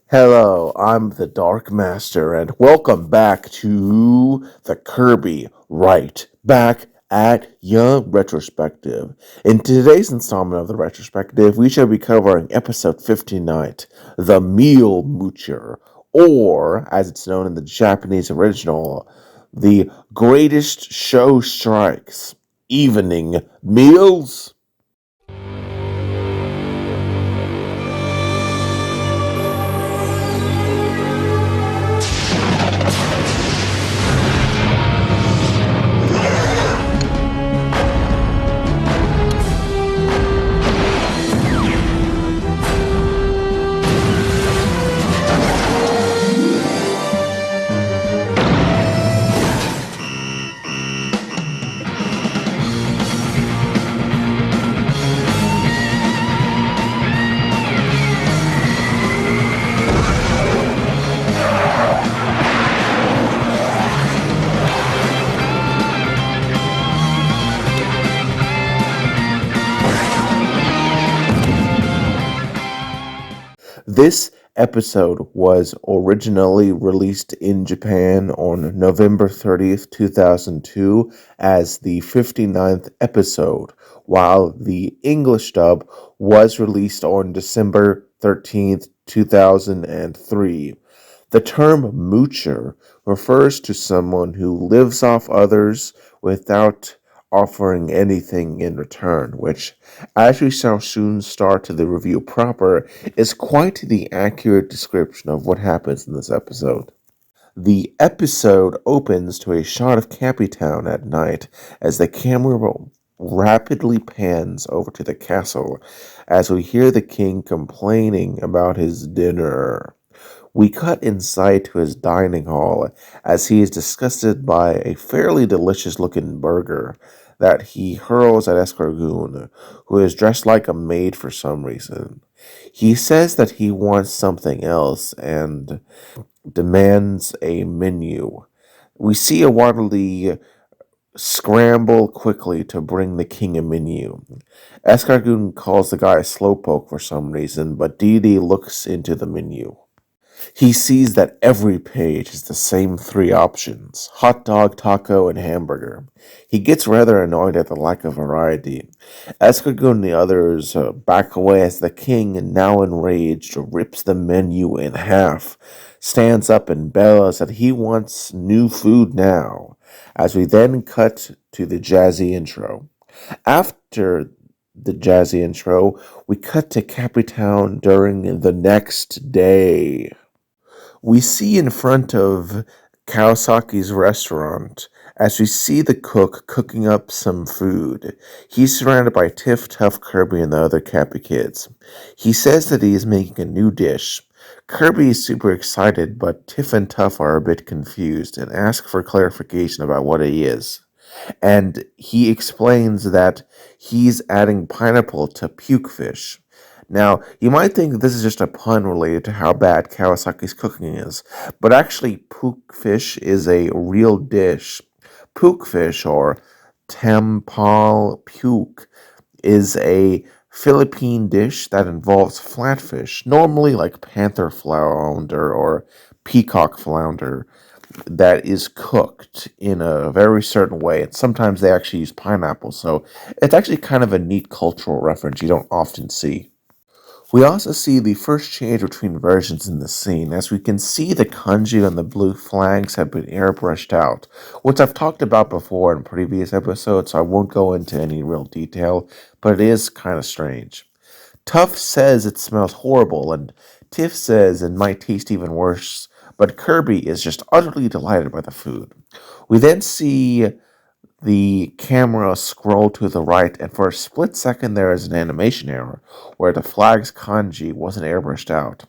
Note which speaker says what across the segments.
Speaker 1: Hello, I'm the Dark Master, and welcome back to the Kirby Right Back at Ya Retrospective. In today's installment of the Retrospective, we shall be covering episode 59, The Meal Moocher, or, as it's known in the Japanese original, The Greatest Show Strikes, Evening Meals. This episode was originally released in Japan on November 30th, 2002 as the 59th episode, while the English dub was released on December 13th, 2003. The term moocher refers to someone who lives off others without offering anything in return, which, as we shall soon start the review proper, is quite the accurate description of what happens in this episode. The episode opens to a shot of Cappytown at night as the camera rapidly pans over to the castle as we hear the king complaining about his dinner. We cut inside to his dining hall as he is disgusted by a fairly delicious looking burger that he hurls at Escargoon, who is dressed like a maid for some reason. He says that he wants something else and demands a menu. We see a Waddle scramble quickly to bring the king a menu. Escargoon calls the guy a slowpoke for some reason, but Dedede looks into the menu. He sees that every page has the same three options: hot dog, taco, and hamburger. He gets rather annoyed at the lack of variety. Escargot and the others back away as the king, now enraged, rips the menu in half, stands up and bellows that he wants new food now, as we then cut to the jazzy intro. After the jazzy intro, we cut to Cappytown during the next day. We see in front of Kawasaki's restaurant as we see the cook cooking up some food. He's surrounded by Tiff, Tuff, Kirby, and the other Cappy kids. He says that he is making a new dish. Kirby is super excited, but Tiff and Tuff are a bit confused and ask for clarification about what it is. And he explains that he's adding pineapple to puke fish. Now, you might think this is just a pun related to how bad Kawasaki's cooking is, but actually, puke fish is a real dish. Puke fish, or tampal puke, is a Philippine dish that involves flatfish, normally like panther flounder or peacock flounder, that is cooked in a very certain way. And sometimes they actually use pineapple, so it's actually kind of a neat cultural reference you don't often see. We also see the first change between versions in the scene, as we can see the kanji on the blue flags have been airbrushed out, which I've talked about before in previous episodes, so I won't go into any real detail, but it is kind of strange. Tuff says it smells horrible, and Tiff says it might taste even worse, but Kirby is just utterly delighted by the food. We then see the camera scroll to the right, and for a split second there is an animation error where the flag's kanji wasn't airbrushed out.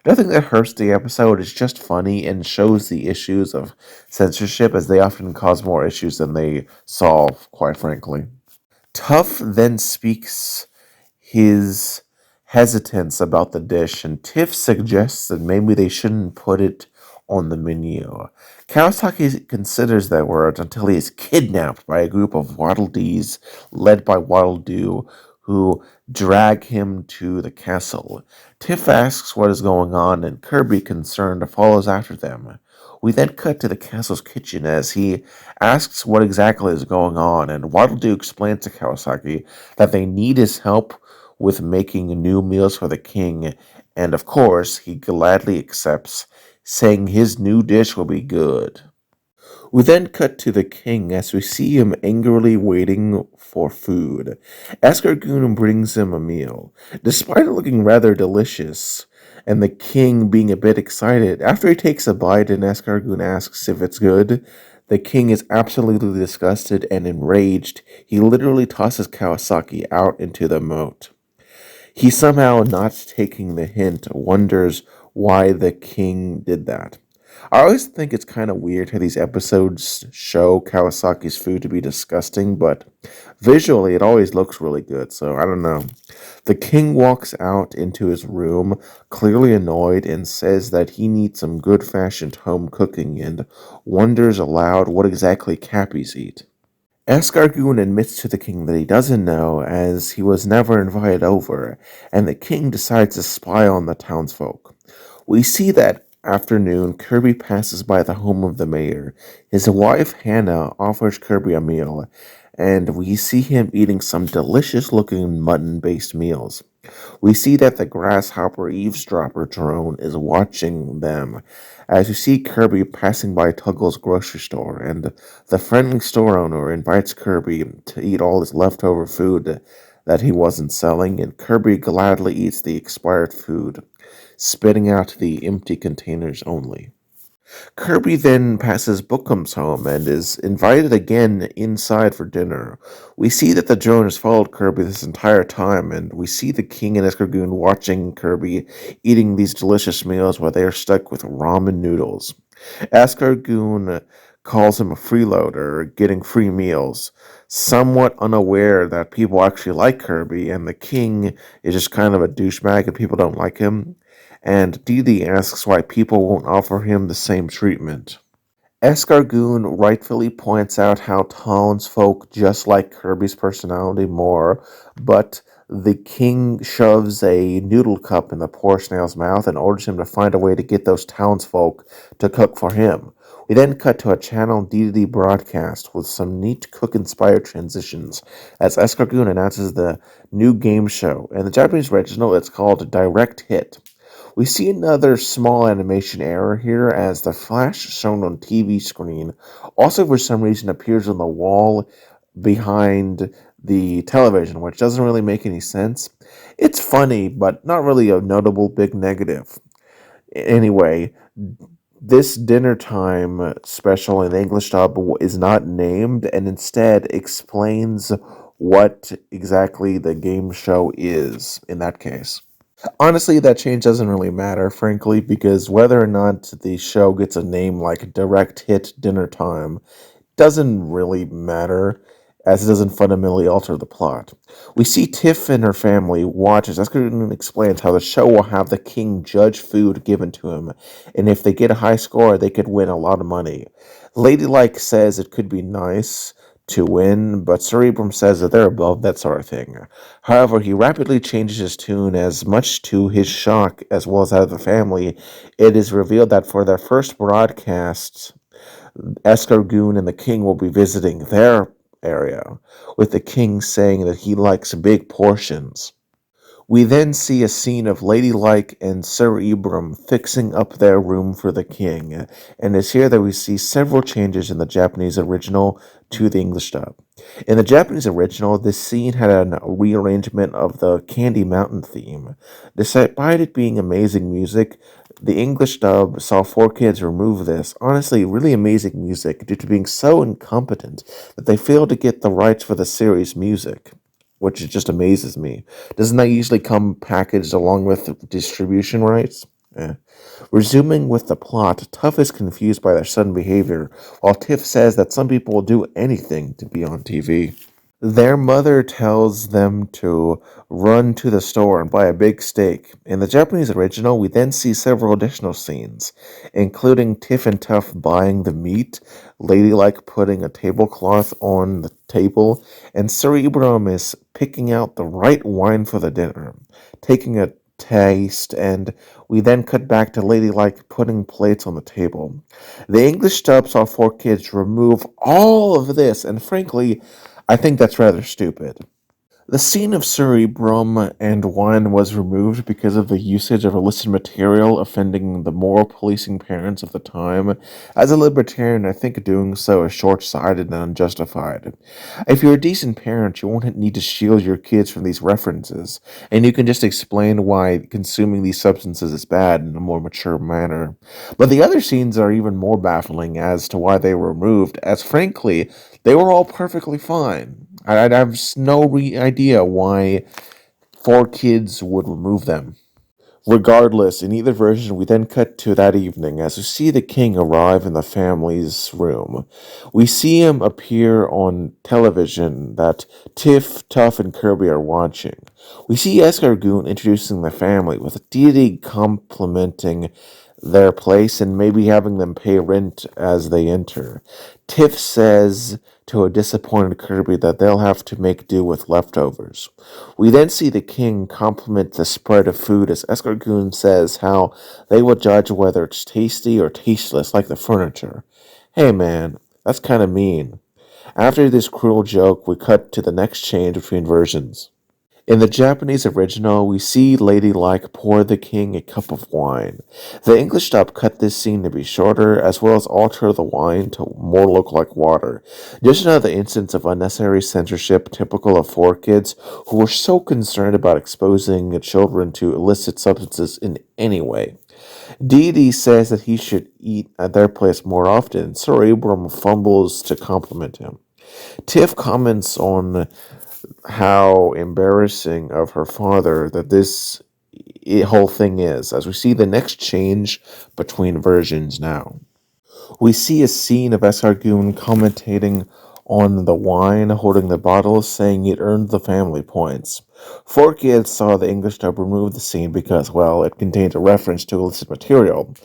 Speaker 1: Nothing that hurts the episode, is just funny and shows the issues of censorship, as they often cause more issues than they solve, quite frankly. Tuff then speaks his hesitance about the dish, and Tiff suggests that maybe they shouldn't put it on the menu. Kawasaki considers their words until he is kidnapped by a group of Waddle Dees led by Waddle Doo, who drag him to the castle. Tiff asks what is going on, and Kirby, concerned, follows after them. We then cut to the castle's kitchen as he asks what exactly is going on, and Waddle Doo explains to Kawasaki that they need his help with making new meals for the king, and of course, he gladly accepts, saying his new dish will be good. We then cut to the king as we see him angrily waiting for food. Escargoon brings him a meal, despite it looking rather delicious, and the king being a bit excited. After he takes a bite and Escargoon asks if it's good, the king is absolutely disgusted and enraged. He literally tosses Kawasaki out into the moat. He somehow, not taking the hint, wonders why the king did that. I always think it's kind of weird how these episodes show Kawasaki's food to be disgusting, but visually it always looks really good, so I don't know. The king walks out into his room, clearly annoyed, and says that he needs some good fashioned home cooking and wonders aloud what exactly Cappies eat. Escargoon admits to the king that he doesn't know, as he was never invited over, and the king decides to spy on the townsfolk. We see that afternoon Kirby passes by the home of the mayor. His wife Hannah offers Kirby a meal, and we see him eating some delicious looking mutton based meals. We see that the grasshopper eavesdropper drone is watching them as you see Kirby passing by Tuggle's grocery store, and the friendly store owner invites Kirby to eat all his leftover food that he wasn't selling, and Kirby gladly eats the expired food, spitting out the empty containers only. Kirby then passes Bookham's home and is invited again inside for dinner. We see that the drone has followed Kirby this entire time, and we see the king and Escargoon watching Kirby eating these delicious meals while they are stuck with ramen noodles. Escargoon calls him a freeloader, getting free meals, somewhat unaware that people actually like Kirby, and the king is just kind of a douchebag and people don't like him. And Dedede asks why people won't offer him the same treatment. Escargoon rightfully points out how townsfolk just like Kirby's personality more, but the king shoves a noodle cup in the poor snail's mouth and orders him to find a way to get those townsfolk to cook for him. We then cut to a channel DDD broadcast with some neat cook-inspired transitions as Escargoon announces the new game show. In the Japanese original, it's called Direct Hit. We see another small animation error here as the flash shown on TV screen also for some reason appears on the wall behind the television, which doesn't really make any sense. It's funny, but not really a notable big negative. Anyway, this dinner time special in the English dub is not named and instead explains what exactly the game show is in that case. Honestly, that change doesn't really matter, frankly, because whether or not the show gets a name like Direct Hit Dinner Time doesn't really matter, as it doesn't fundamentally alter the plot. We see Tiff and her family watch as Escargoon explains how the show will have the king judge food given to him, and if they get a high score, they could win a lot of money. Ladylike says it could be nice to win, but Cerebrum says that they're above that sort of thing. However, he rapidly changes his tune as much to his shock as well as that of the family. It is revealed that for their first broadcast, Escargoon and the king will be visiting their area, with the king saying that he likes big portions. We then see a scene of Ladylike and Sir Ibram fixing up their room for the king, and it's here that we see several changes in the Japanese original to the English dub. In the Japanese original, this scene had a rearrangement of the Candy Mountain theme. Despite it being amazing music, the English dub saw 4Kids remove this, honestly really amazing music due to being so incompetent that they failed to get the rights for the series music, which just amazes me. Doesn't that usually come packaged along with distribution rights? Eh. Resuming with the plot, Tuff is confused by their sudden behavior, while Tiff says that some people will do anything to be on TV. Their mother tells them to run to the store and buy a big steak. In the Japanese original, we then see several additional scenes, including Tiff and Tuff buying the meat, Ladylike putting a tablecloth on the table, and Cerebrum is picking out the right wine for the dinner, taking a taste, and we then cut back to Ladylike putting plates on the table. The English dub saw 4 Kids remove all of this, and frankly, I think that's rather stupid. The scene of cerebrum and wine was removed because of the usage of illicit material offending the moral policing parents of the time. As a libertarian, I think doing so is short sighted and unjustified. If you're a decent parent, you won't need to shield your kids from these references, and you can just explain why consuming these substances is bad in a more mature manner. But the other scenes are even more baffling as to why they were removed, as frankly, they were all perfectly fine. I have no idea why 4 Kids would remove them. Regardless, in either version, we then cut to that evening as we see the king arrive in the family's room. We see him appear on television that Tiff, Tuff, and Kirby are watching. We see Escargoon introducing the family, with Dedede complimenting their place and maybe having them pay rent as they enter. Tiff says to a disappointed Kirby that they'll have to make do with leftovers. We then see the king compliment the spread of food as Escargoon says how they will judge whether it's tasty or tasteless like the furniture. Hey man, that's kinda mean. After this cruel joke, we cut to the next change between versions. In the Japanese original, we see Ladylike pour the king a cup of wine. The English dub cut this scene to be shorter, as well as alter the wine to more look like water. Just another instance of unnecessary censorship typical of 4 Kids, who were so concerned about exposing children to illicit substances in any way. Dee says that he should eat at their place more often, so Abram fumbles to compliment him. Tiff comments on how embarrassing of her father that this whole thing is, as we see the next change between versions now. We see a scene of Esargoon commentating on the wine, holding the bottle, saying it earned the family points. 4 Kids saw the English dub remove the scene because, well, it contained a reference to illicit material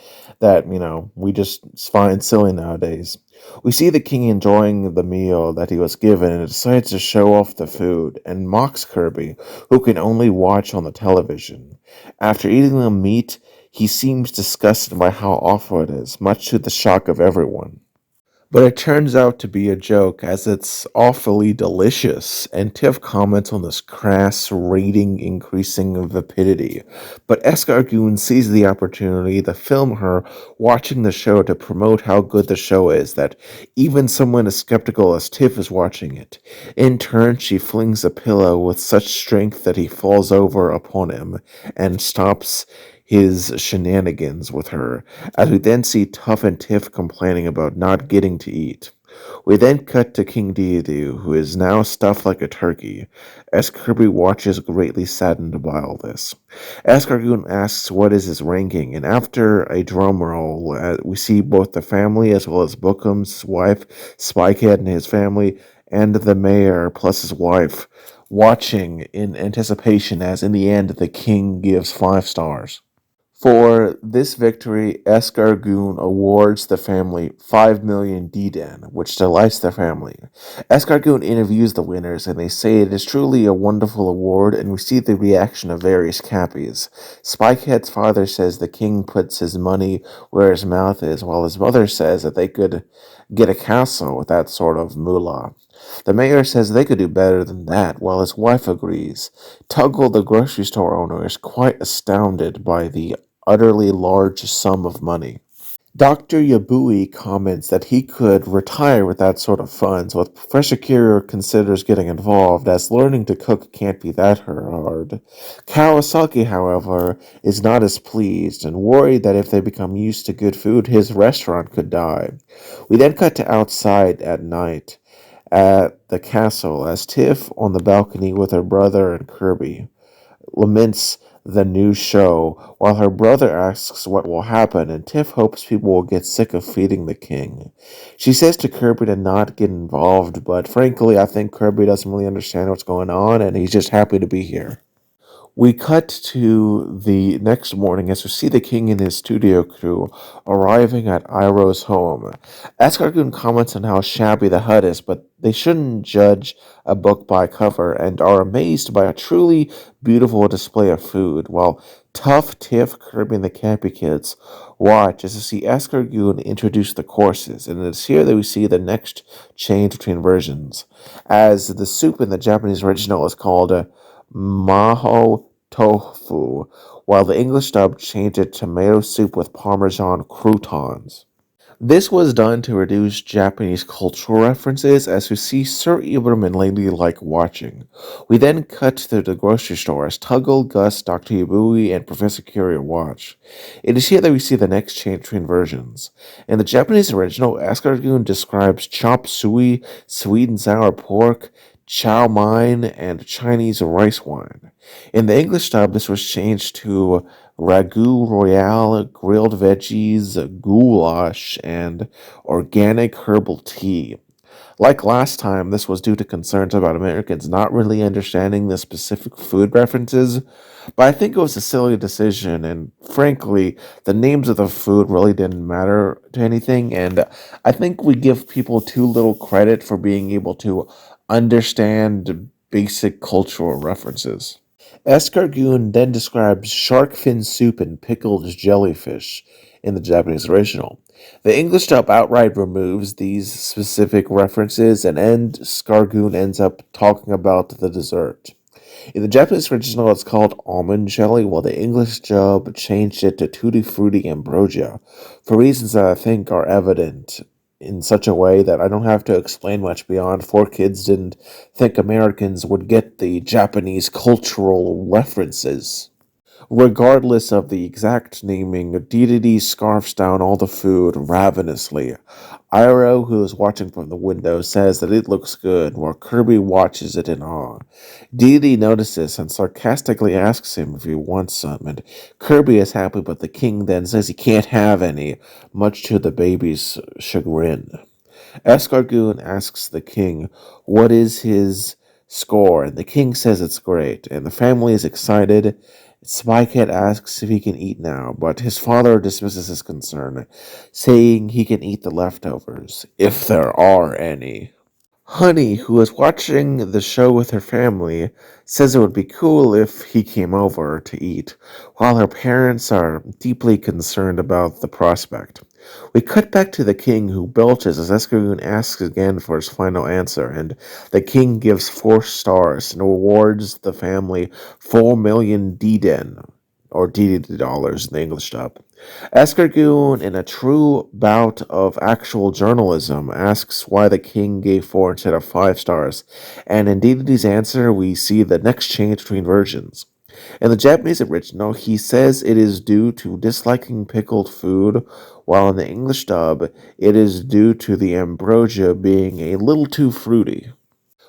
Speaker 1: that, we just find silly nowadays. We see the king enjoying the meal that he was given and decides to show off the food and mocks Kirby, who can only watch on the television. After eating the meat, he seems disgusted by how awful it is, much to the shock of everyone. But it turns out to be a joke, as it's awfully delicious, and Tiff comments on this crass, rating increasing vapidity. But Escargoon sees the opportunity to film her watching the show to promote how good the show is, that even someone as skeptical as Tiff is watching it. In turn, she flings a pillow with such strength that he falls over upon him, and stops his shenanigans with her, as we then see Tuff and Tiff complaining about not getting to eat. We then cut to King Dedede, who is now stuffed like a turkey, as Kirby watches greatly saddened by all this. Escargoon asks what is his ranking, and after a drum roll, we see both the family as well as Bookham's wife, Spikehead and his family, and the mayor plus his wife, watching in anticipation as in the end the king gives 5 stars. For this victory, Escargoon awards the family 5 million Deden, which delights the family. Escargoon interviews the winners, and they say it is truly a wonderful award, and we see the reaction of various cappies. Spikehead's father says the king puts his money where his mouth is, while his mother says that they could get a castle with that sort of moolah. The mayor says they could do better than that, while his wife agrees. Tuggle, the grocery store owner, is quite astounded by the utterly large sum of money. Dr. Yabui comments that he could retire with that sort of funds, but Professor Kirill considers getting involved, as learning to cook can't be that hard. Kawasaki, however, is not as pleased, and worried that if they become used to good food, his restaurant could die. We then cut to outside at night, at the castle, as Tiff on the balcony with her brother and Kirby laments the new show, while her brother asks what will happen, and Tiff hopes people will get sick of feeding the king. She says to Kirby to not get involved, but frankly, I think Kirby doesn't really understand what's going on, and he's just happy to be here. We cut to the next morning as we see the king and his studio crew arriving at Iroh's home. Asgargoon comments on how shabby the hut is, but they shouldn't judge a book by cover and are amazed by a truly beautiful display of food, while Tough, Tiff, Kirby, and the Campy Kids watch as we see Asgargoon introduce the courses, and it's here that we see the next change between versions, as the soup in the Japanese original is called maho tofu, while the English dub changed it to tomato soup with Parmesan croutons. This was done to reduce Japanese cultural references as we see Sir Ibram and Lady like watching. We then cut to the grocery store as Tuggle, Gus, Dr. Yabui, and Professor Curio watch. It is here that we see the next change between versions. In the Japanese original, Asgargoon describes chop suey, sweet and sour pork, chow mein, and Chinese rice wine. In the English dub, this was changed to ragu royale, grilled veggies, goulash, and organic herbal tea. Like last time, this was due to concerns about Americans not really understanding the specific food references, but I think it was a silly decision, and frankly, the names of the food really didn't matter to anything, and I think we give people too little credit for being able to understand basic cultural references. Escargoon then describes shark fin soup and pickled jellyfish in the Japanese original. The English dub outright removes these specific references, and Scargoon ends up talking about the dessert. In the Japanese original, it's called almond jelly, while the English dub changed it to tutti frutti ambrosia, for reasons that I think are evident in such a way that I don't have to explain much beyond four kids didn't think Americans would get the Japanese cultural references. Regardless of the exact naming, Dedede scarfs down all the food ravenously. Iroh, who is watching from the window, says that it looks good, while Kirby watches it in awe. Dedede notices and sarcastically asks him if he wants some, and Kirby is happy, but the king then says he can't have any, much to the baby's chagrin. Escargoon asks the king what is his score, and the king says it's great, and the family is excited. Spycat asks if he can eat now, but his father dismisses his concern, saying he can eat the leftovers, if there are any. Honey, who is watching the show with her family, says it would be cool if he came over to eat, while her parents are deeply concerned about the prospect. We cut back to the king, who belches as Escargoon asks again for his final answer, and the king gives 4 stars and awards the family 4 million Deden, or DD dollars in the English dub. Escargoon, in a true bout of actual journalism, asks why the king gave 4 instead of 5 stars, and in Dedede's answer, we see the next change between versions. In the Japanese original, he says it is due to disliking pickled food, while in the English dub, it is due to the ambrosia being a little too fruity.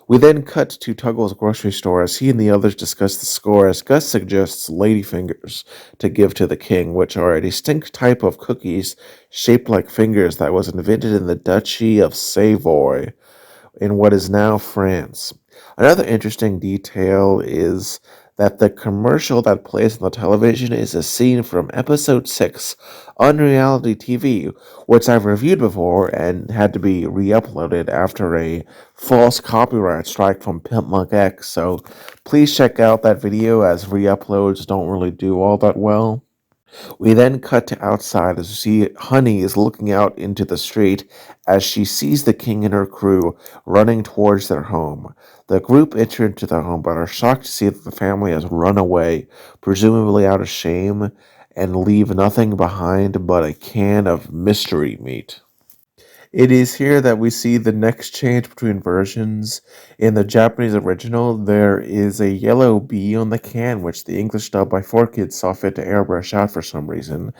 Speaker 1: We then cut to Tuggle's grocery store as he and the others discuss the score as Gus suggests ladyfingers to give to the king, which are a distinct type of cookies shaped like fingers that was invented in the Duchy of Savoy in what is now France. Another interesting detail is that the commercial that plays on the television is a scene from episode 6 on reality TV, which I've reviewed before and had to be re-uploaded after a false copyright strike from Pimp Monk X, so please check out that video as re-uploads don't really do all that well. We then cut to outside as we see Honey is looking out into the street as she sees the king and her crew running towards their home. The group enter into the home but are shocked to see that the family has run away, presumably out of shame, and leave nothing behind but a can of mystery meat. It is here that we see the next change between versions. In the Japanese original, there is a yellow bee on the can, which the English dub by 4Kids saw fit to airbrush out for some reason.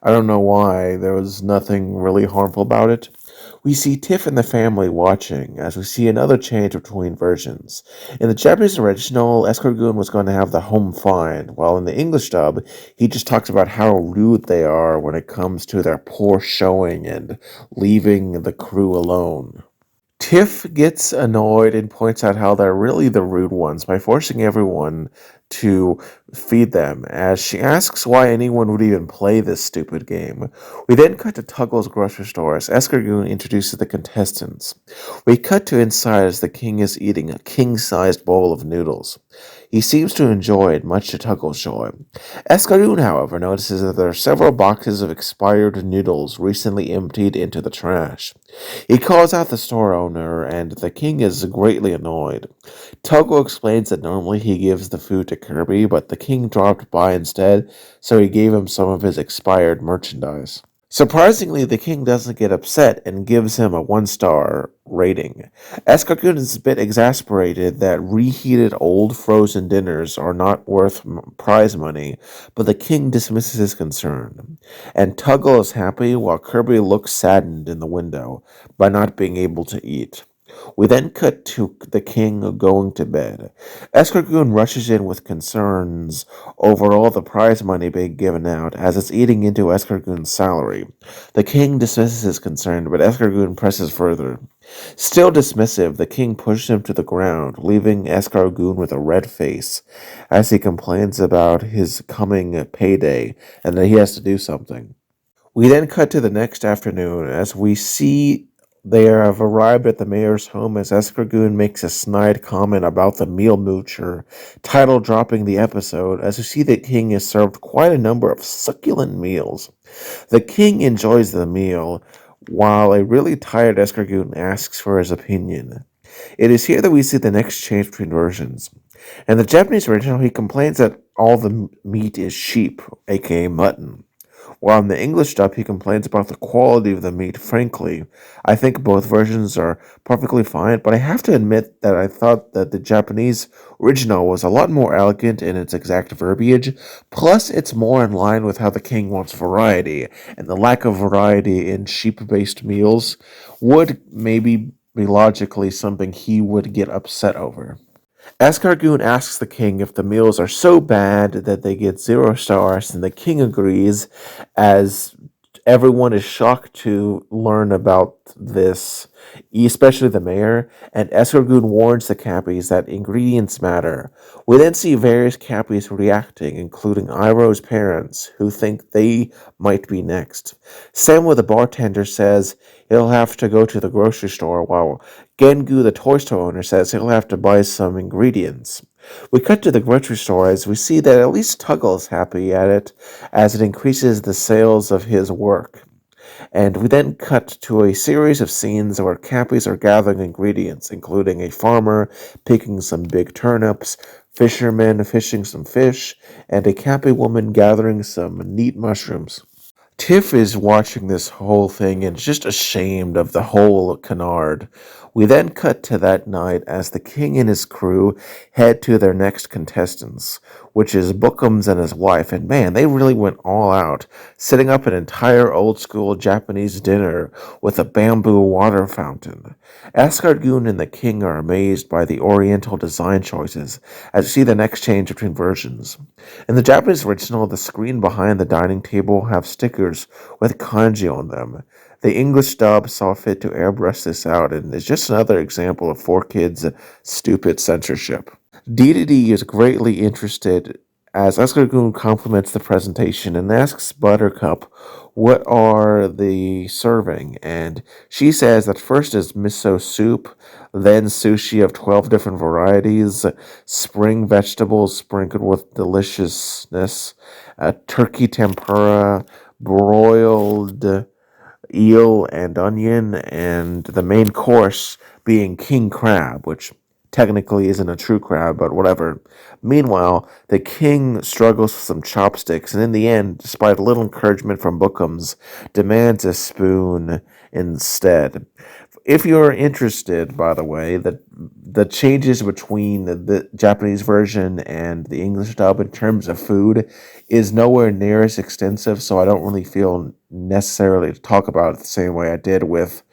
Speaker 1: I don't know why, there was nothing really harmful about it. We see Tiff and the family watching as we see another change between versions. In the Japanese original, Escargoon was going to have the home fine, while in the English dub, he just talks about how rude they are when it comes to their poor showing and leaving the crew alone. Tiff gets annoyed and points out how they're really the rude ones by forcing everyone to feed them, as she asks why anyone would even play this stupid game. We then cut to Tuggle's grocery store as Escargoon introduces the contestants. We cut to inside as the king is eating a king-sized bowl of noodles. He seems to enjoy it, much to Tuggle's joy. Escargoon, however, notices that there are several boxes of expired noodles recently emptied into the trash. He calls out the store owner, and the king is greatly annoyed. Togo explains that normally he gives the food to Kirby, but the king dropped by instead, so he gave him some of his expired merchandise. Surprisingly, the king doesn't get upset and gives him a 1-star rating. Escargoon is a bit exasperated that reheated old frozen dinners are not worth prize money, but the king dismisses his concern. And Tuggle is happy while Kirby looks saddened in the window by not being able to eat. We then cut to the king going to bed. Escargoon rushes in with concerns over all the prize money being given out, as it's eating into Escargoon's salary. The king dismisses his concern, but Escargoon presses further. Still dismissive, the king pushes him to the ground, leaving Escargoon with a red face, as he complains about his coming payday and that he has to do something. We then cut to the next afternoon as we see they have arrived at the mayor's home as Escargoon makes a snide comment about the meal moocher, title dropping the episode as we see the king is served quite a number of succulent meals. The king enjoys the meal, while a really tired Escargoon asks for his opinion. It is here that we see the next change between versions. In the Japanese original, he complains that all the meat is sheep, aka mutton. While in the English dub, he complains about the quality of the meat. Frankly, I think both versions are perfectly fine, but I have to admit that I thought that the Japanese original was a lot more elegant in its exact verbiage, plus it's more in line with how the king wants variety, and the lack of variety in sheep-based meals would maybe be logically something he would get upset over. Escargoon asks the king if the meals are so bad that they get 0 stars, and the king agrees, as everyone is shocked to learn about this, especially the mayor, and Escargoon warns the Cappies that ingredients matter. We then see various Cappies reacting, including Iroh's parents, who think they might be next. Samuel the bartender says he'll have to go to the grocery store, while Gengu the toy store owner says he'll have to buy some ingredients. We cut to the grocery store as we see that at least Tuggle is happy at it, as it increases the sales of his work. And we then cut to a series of scenes where Cappies are gathering ingredients, including a farmer picking some big turnips, fishermen fishing some fish, and a Cappy woman gathering some neat mushrooms. Tiff is watching this whole thing and is just ashamed of the whole canard. We then cut to that night as the king and his crew head to their next contestants, which is Bookums and his wife, and man, they really went all out, setting up an entire old-school Japanese dinner with a bamboo water fountain. Asgard-gun and the king are amazed by the oriental design choices, as you see the next change between versions. In the Japanese original, the screen behind the dining table have stickers with kanji on them. The English dub saw fit to airbrush this out, and is just another example of 4Kids' stupid censorship. Dedede is greatly interested as Escargoon compliments the presentation and asks Buttercup what are they serving, and she says that first is miso soup, then sushi of 12 different varieties, spring vegetables sprinkled with deliciousness, turkey tempura, broiled eel and onion, and the main course being king crab, which technically isn't a true crab, but whatever. Meanwhile, the king struggles with some chopsticks, and in the end, despite a little encouragement from Bookums, demands a spoon instead. If you're interested, by the way, the changes between the Japanese version and the English dub in terms of food is nowhere near as extensive, so I don't really feel necessarily to talk about it the same way I did with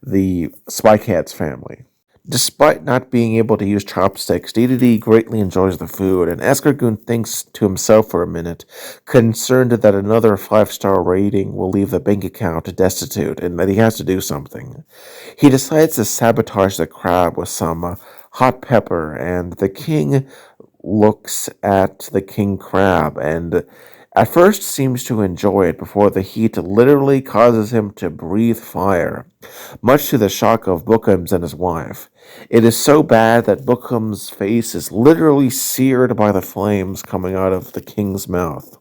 Speaker 1: the Spy Cat's family. Despite not being able to use chopsticks, Dedede greatly enjoys the food, and Escargoon thinks to himself for a minute, concerned that another 5-star rating will leave the bank account destitute and that he has to do something. He decides to sabotage the crab with some hot pepper, and the king looks at the king crab and at first seems to enjoy it before the heat literally causes him to breathe fire, much to the shock of Bookums and his wife. It is so bad that Bookums' face is literally seared by the flames coming out of the king's mouth.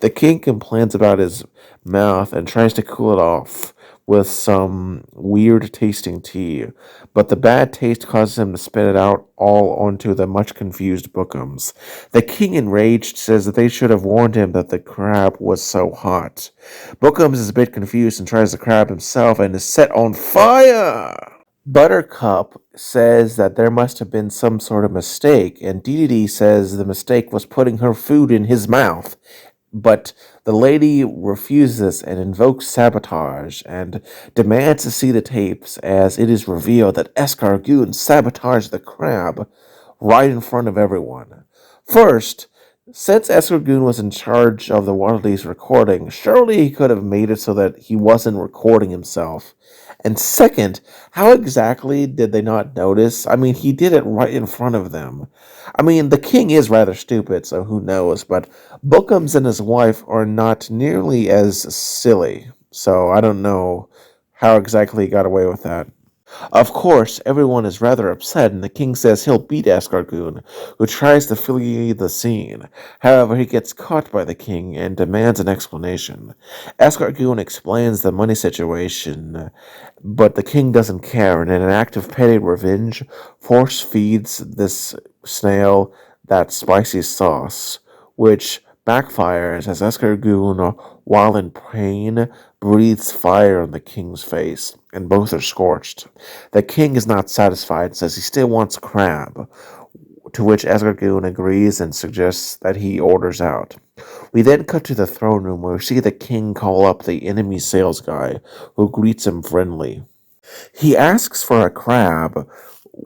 Speaker 1: The king complains about his mouth and tries to cool it off with some weird tasting tea, but the bad taste causes him to spit it out all onto the much confused Bookums. The king, enraged, says that they should have warned him that the crab was so hot. Bookums is a bit confused and tries the crab himself and is set on fire! Buttercup says that there must have been some sort of mistake, and Dedede says the mistake was putting her food in his mouth. But the lady refuses and invokes sabotage and demands to see the tapes as it is revealed that Escargoon sabotaged the crab right in front of everyone. First, since Escargoon was in charge of the Waterleys recording, surely he could have made it so that he wasn't recording himself. And second, how exactly did they not notice? I mean, he did it right in front of them. I mean, the king is rather stupid, so who knows, but Bookums and his wife are not nearly as silly, so I don't know how exactly he got away with that. Of course, everyone is rather upset, and the king says he'll beat Escargoon, who tries to flee the scene. However, he gets caught by the king and demands an explanation. Escargoon explains the money situation, but the king doesn't care, and in an act of petty revenge, force feeds this snail that spicy sauce, which backfires as Escargoon, while in pain, breathes fire on the king's face, and both are scorched. The king is not satisfied and says he still wants crab, to which Escargoon agrees and suggests that he orders out. We then cut to the throne room where we see the king call up the enemy sales guy, who greets him friendly. He asks for a crab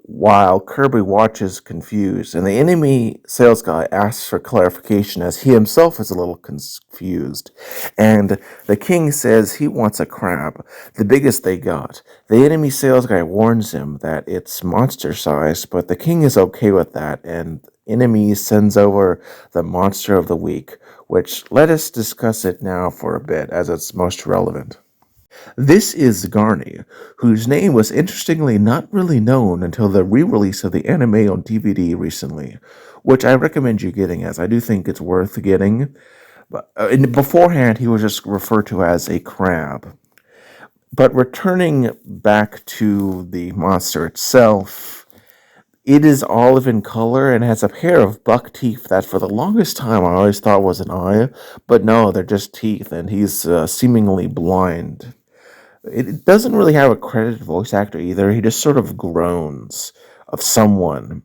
Speaker 1: while Kirby watches confused, and the enemy sales guy asks for clarification as he himself is a little confused. And the king says he wants a crab, the biggest they got. The enemy sales guy warns him that it's monster sized, but the king is okay with that, and enemy sends over the monster of the week, which let us discuss it now for a bit as it's most relevant. This is Garny, whose name was interestingly not really known until the re-release of the anime on DVD recently, which I recommend you getting as I do think it's worth getting. But beforehand, he was just referred to as a crab. But returning back to the monster itself, it is olive in color and has a pair of buck teeth that for the longest time I always thought was an eye, but no, they're just teeth, and he's seemingly blind. It doesn't really have a credited voice actor either. He just sort of groans of someone.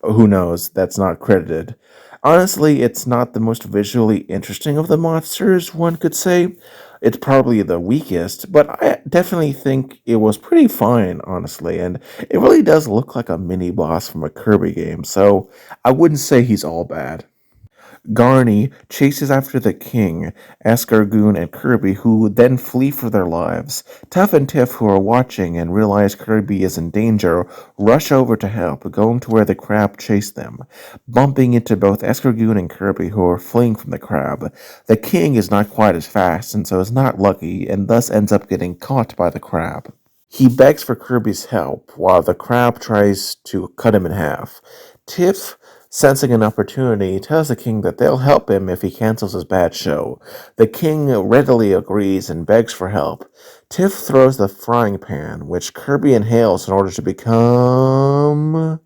Speaker 1: Who knows? That's not credited. Honestly, it's not the most visually interesting of the monsters, one could say. It's probably the weakest, but I definitely think it was pretty fine, honestly, and it really does look like a mini boss from a Kirby game, so I wouldn't say he's all bad. Garny chases after the king, Escargoon, and Kirby, who then flee for their lives. Tuff and Tiff, who are watching and realize Kirby is in danger, rush over to help, going to where the crab chased them, bumping into both Escargoon and Kirby, who are fleeing from the crab. The king is not quite as fast, and so is not lucky, and thus ends up getting caught by the crab. He begs for Kirby's help, while the crab tries to cut him in half. Tiff, sensing an opportunity, tells the king that they'll help him if he cancels his bad show. The king readily agrees and begs for help. Tiff throws the frying pan, which Kirby inhales in order to become...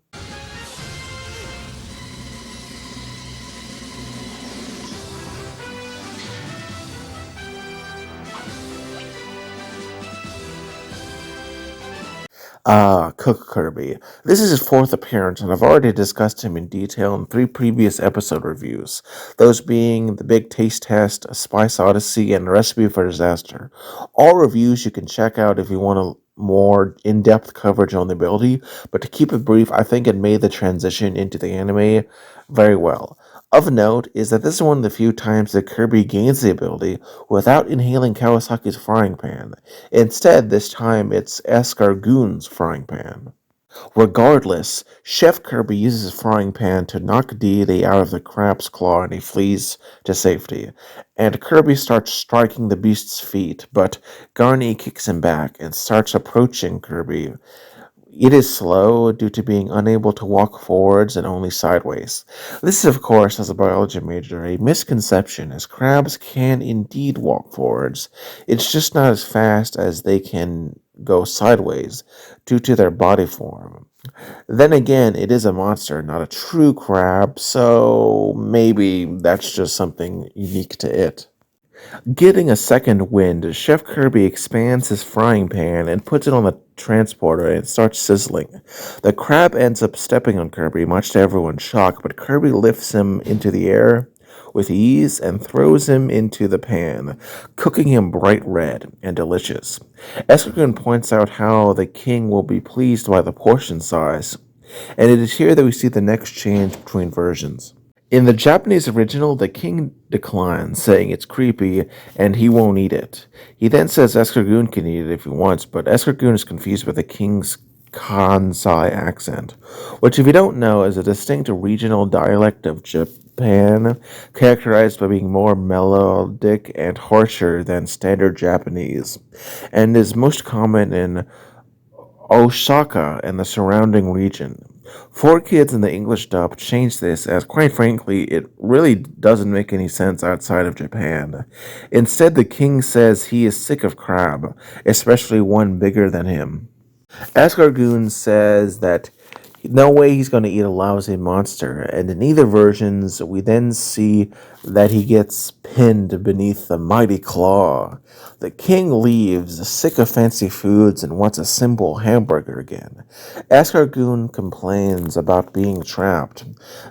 Speaker 1: Cook Kirby. This is his fourth appearance, and I've already discussed him in detail in 3 previous episode reviews, those being The Big Taste Test, A Spice Odyssey, and A Recipe for Disaster. All reviews you can check out if you want to more in-depth coverage on the ability, but to keep it brief, I think it made the transition into the anime very well. Of note is that this is one of the few times that Kirby gains the ability without inhaling Kawasaki's frying pan. Instead, this time it's Escargoon's frying pan. Regardless, Chef Kirby uses his frying pan to knock Dedede out of the crab's claw and he flees to safety. And Kirby starts striking the beast's feet, but Garny kicks him back and starts approaching Kirby. It is slow due to being unable to walk forwards and only sideways. This is, of course, as a biology major, a misconception, as crabs can indeed walk forwards. It's just not as fast as they can go sideways due to their body form. Then again, it is a monster, not a true crab, so maybe that's just something unique to it. Getting a second wind, Chef Kirby expands his frying pan and puts it on the transporter and it starts sizzling. The crab ends up stepping on Kirby, much to everyone's shock, but Kirby lifts him into the air with ease and throws him into the pan, cooking him bright red and delicious. Escargoon points out how the king will be pleased by the portion size, and it is here that we see the next change between versions. In the Japanese original, the king declines, saying it's creepy and he won't eat it. He then says Escargoon can eat it if he wants, but Escargoon is confused by the king's Kansai accent, which, if you don't know, is a distinct regional dialect of Japan, characterized by being more melodic and harsher than standard Japanese, and is most common in Osaka and the surrounding region. 4Kids in the English dub changed this, as quite frankly, it really doesn't make any sense outside of Japan. Instead, the king says he is sick of crab, especially one bigger than him. Escargoon says that no way he's going to eat a lousy monster, and in either versions, we then see that he gets pinned beneath the mighty claw. The king leaves, sick of fancy foods, and wants a simple hamburger again. Escargoon complains about being trapped.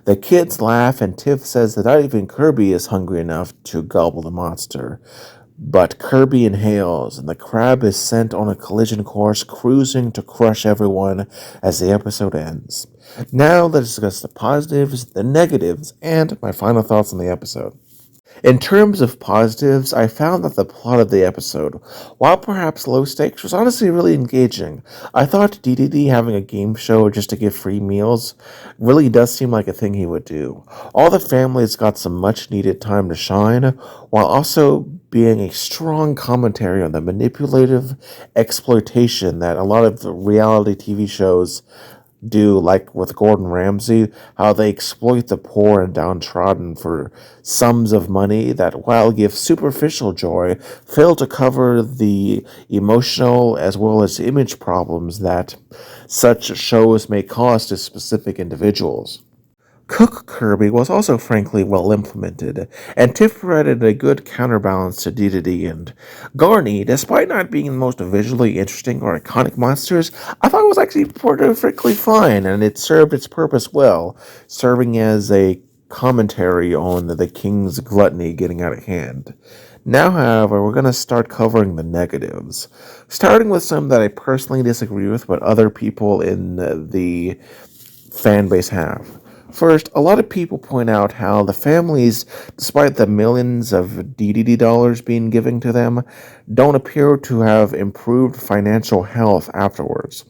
Speaker 1: The kids laugh, and Tiff says that not even Kirby is hungry enough to gobble the monster. But Kirby inhales, and the crab is sent on a collision course, cruising to crush everyone as the episode ends. Now let's discuss the positives, the negatives, and my final thoughts on the episode. In terms of positives, I found that the plot of the episode, while perhaps low stakes, was honestly really engaging. I thought Dedede having a game show just to give free meals really does seem like a thing he would do. All the families got some much needed time to shine, while also being a strong commentary on the manipulative exploitation that a lot of reality TV shows do, like with Gordon Ramsay, how they exploit the poor and downtrodden for sums of money that, while give superficial joy, fail to cover the emotional as well as image problems that such shows may cause to specific individuals. Cook Kirby was also frankly well implemented, and Tiff provided a good counterbalance to Dedede and Garny. Despite not being the most visually interesting or iconic monsters, I thought it was actually perfectly fine, and it served its purpose well, serving as a commentary on the king's gluttony getting out of hand. Now, however, we're going to start covering the negatives, starting with some that I personally disagree with, but other people in the fan base have. First, a lot of people point out how the families, despite the millions of Dedede dollars being given to them, don't appear to have improved financial health afterwards.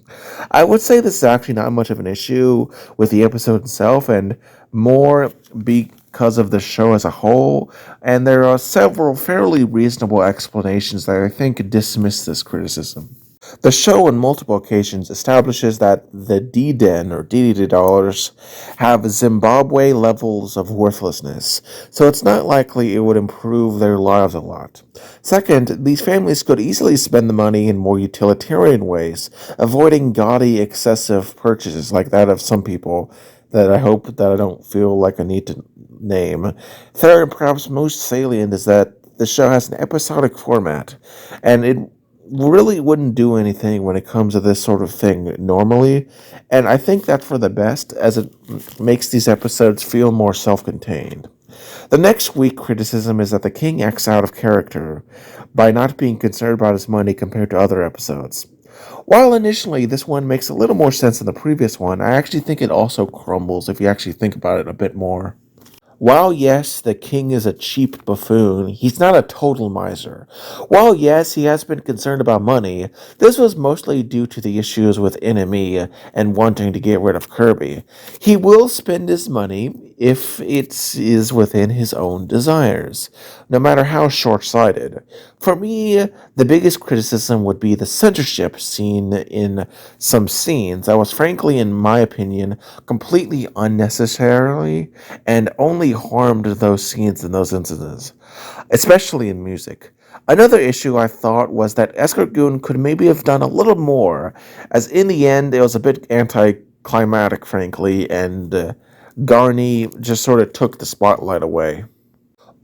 Speaker 1: I would say this is actually not much of an issue with the episode itself, and more because of the show as a whole, and there are several fairly reasonable explanations that I think dismiss this criticism. The show on multiple occasions establishes that the D-Den or Dedede dollars have Zimbabwe levels of worthlessness, so it's not likely it would improve their lives a lot. Second, these families could easily spend the money in more utilitarian ways, avoiding gaudy, excessive purchases like that of some people that I hope that I don't feel like I need to name. Third, perhaps most salient, is that the show has an episodic format, and it really wouldn't do anything when it comes to this sort of thing normally, and I think that for the best, as it makes these episodes feel more self-contained. The next weak criticism is that the king acts out of character by not being concerned about his money compared to other episodes. While initially this one makes a little more sense than the previous one, I actually think it also crumbles if you actually think about it a bit more. While yes, the king is a cheap buffoon, he's not a total miser. While yes, he has been concerned about money, this was mostly due to the issues with enemy and wanting to get rid of Kirby. He will spend his money if it is within his own desires, no matter how short-sighted. For me, the biggest criticism would be the censorship seen in some scenes that was frankly, in my opinion, completely unnecessarily and only harmed those scenes in those instances, especially in music. Another issue I thought was that Escargoon could maybe have done a little more, as in the end it was a bit anticlimactic, frankly, and Garney just sort of took the spotlight away.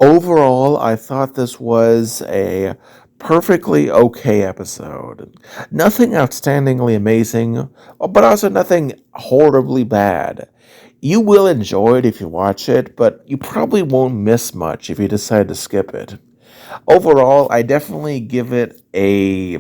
Speaker 1: Overall, I thought this was a perfectly okay episode. Nothing outstandingly amazing, but also nothing horribly bad. You will enjoy it if you watch it, but you probably won't miss much if you decide to skip it. Overall, I definitely give it a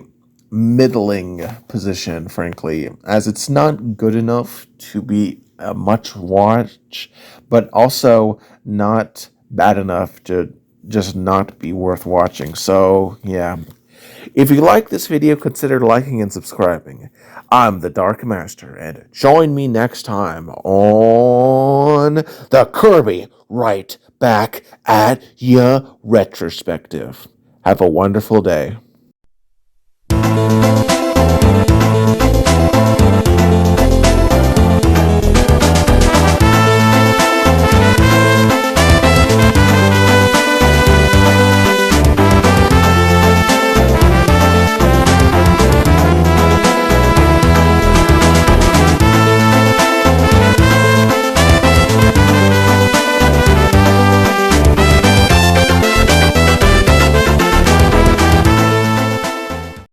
Speaker 1: middling position, frankly, as it's not good enough to be a much watch, but also not bad enough to just not be worth watching. So, yeah. If you like this video, consider liking and subscribing. I'm the Dark Master, and join me next time on the Kirby Right Back at Ya Retrospective. Have a wonderful day.